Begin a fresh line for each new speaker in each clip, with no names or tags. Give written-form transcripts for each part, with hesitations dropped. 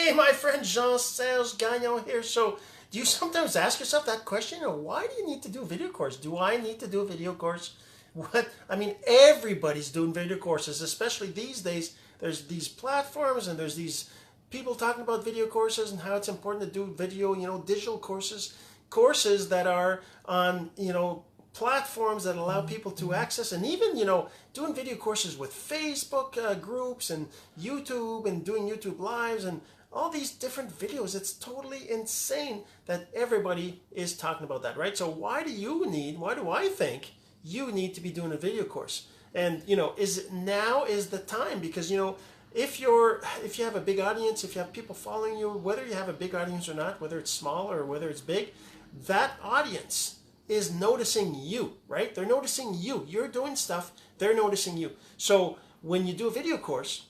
Hey, my friend Jean-Serge Gagnon here. So, do you sometimes ask yourself that question? Why do you need to do a video course? Do I need to do a video course? What? I mean, everybody's doing video courses, especially these days. There's these platforms and there's these people talking about video courses and how it's important to do video, digital courses, courses that are on, platforms that allow people to access, and even doing video courses with Facebook groups and YouTube and doing YouTube lives and all these different videos. It's totally insane that everybody is talking about that, right? So why do I think you need to be doing a video course? And now is the time, because if you have a big audience, if you have people following you, whether you have a big audience or not, whether it's small or whether it's big, that audience is noticing you, right? They're noticing you. You're doing stuff, they're noticing you. So when you do a video course,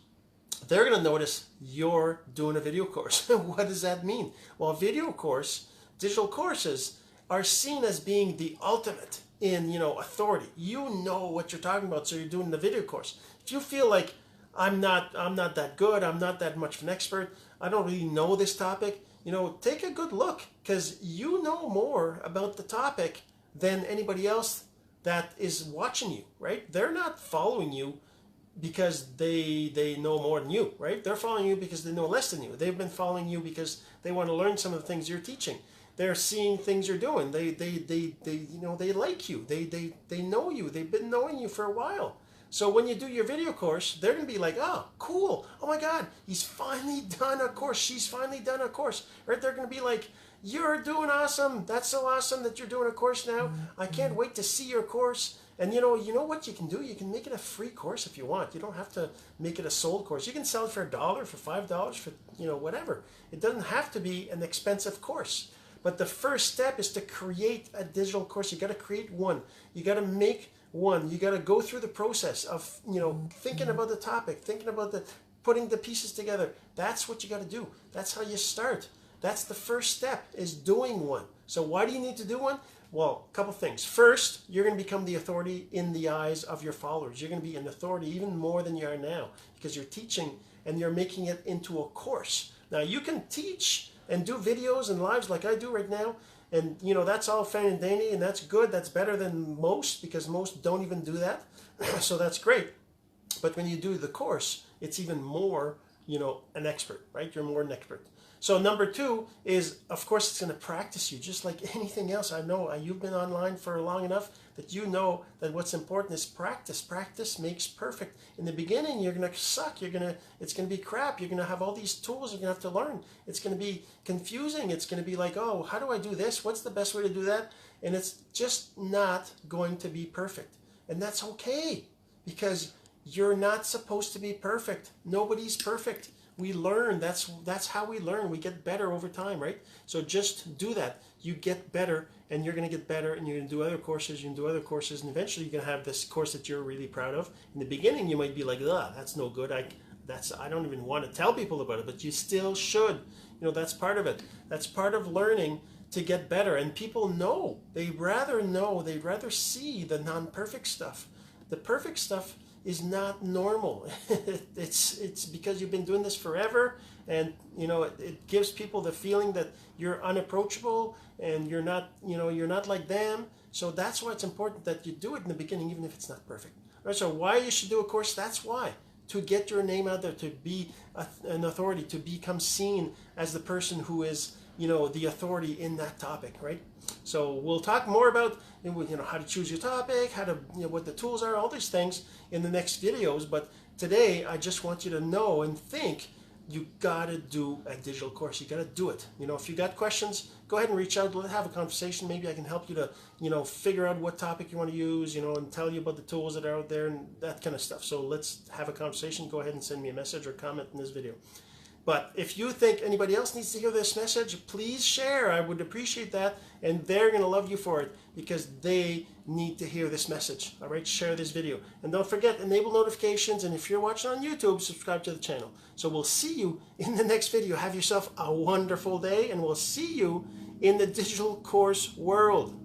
they're going to notice you're doing a video course. What does that mean? Well, video course, digital courses are seen as being the ultimate in, authority. You know what you're talking about, so you're doing the video course. If you feel like I'm not that good, I'm not that much of an expert, I don't really know this topic, take a good look, because you know more about the topic than anybody else that is watching you, right? They're not following you because they know more than you, right? They're following you because they know less than you. They've been following you because they want to learn some of the things you're teaching. They're seeing things you're doing. They like you. They know you. They've been knowing you for a while. So when you do your video course, they're going to be like, oh, cool. Oh my God, he's finally done a course. She's finally done a course, right? They're going to be like, you're doing awesome. That's so awesome that you're doing a course now. I can't wait to see your course. And you know what you can do? You can make it a free course if you want. You don't have to make it a sold course. You can sell it for $1, for $5, for whatever. It doesn't have to be an expensive course. But the first step is to create a digital course. You got to create one. You got to make one. You got to go through the process of thinking about the topic, thinking about putting the pieces together. That's what you got to do. That's how you start. That's the first step, is doing one. So why do you need to do one? Well, a couple things. First, you're going to become the authority in the eyes of your followers. You're going to be an authority even more than you are now, because you're teaching and you're making it into a course. Now, you can teach and do videos and lives like I do right now, and that's all fine and dandy, and that's good. That's better than most, because most don't even do that. So that's great. But when you do the course, it's even more, an expert, right? You're more an expert. So number two is, of course, it's going to practice you, just like anything else. I know you've been online for long enough that you know that what's important is practice. Practice makes perfect. In the beginning, you're going to suck. It's going to be crap. You're going to have all these tools you're going to have to learn. It's going to be confusing. It's going to be like, oh, how do I do this? What's the best way to do that? And it's just not going to be perfect. And that's okay, because you're not supposed to be perfect. Nobody's perfect. We learn. That's how we learn. We get better over time, right? So just do that. You get better, and you're going to get better, and you're going to do other courses. You can do other courses, and eventually you're going to have this course that you're really proud of. In the beginning, you might be like, "Ugh, that's no good. I don't even want to tell people about it," but you still should. That's part of it. That's part of learning to get better. And people know. They'd rather see the non-perfect stuff. The perfect stuff is not normal. It's because you've been doing this forever, and it gives people the feeling that you're unapproachable and you're not like them. So that's why it's important that you do it in the beginning, even if it's not perfect. All right, so why you should do a course? That's why. To get your name out there, to be an authority, to become seen as the person who is the authority in that topic, right? So we'll talk more about how to choose your topic, how to what the tools are, all these things in the next videos. But today I just want you to know and think you gotta do a digital course. You gotta do it. If you got questions, go ahead and reach out. Let's have a conversation. Maybe I can help you to figure out what topic you want to use, and tell you about the tools that are out there and that kind of stuff. So let's have a conversation. Go ahead and send me a message or comment in this video. But if you think anybody else needs to hear this message, please share. I would appreciate that. And they're going to love you for it, because they need to hear this message. All right, share this video. And don't forget, enable notifications. And if you're watching on YouTube, subscribe to the channel. So we'll see you in the next video. Have yourself a wonderful day, and we'll see you in the digital course world.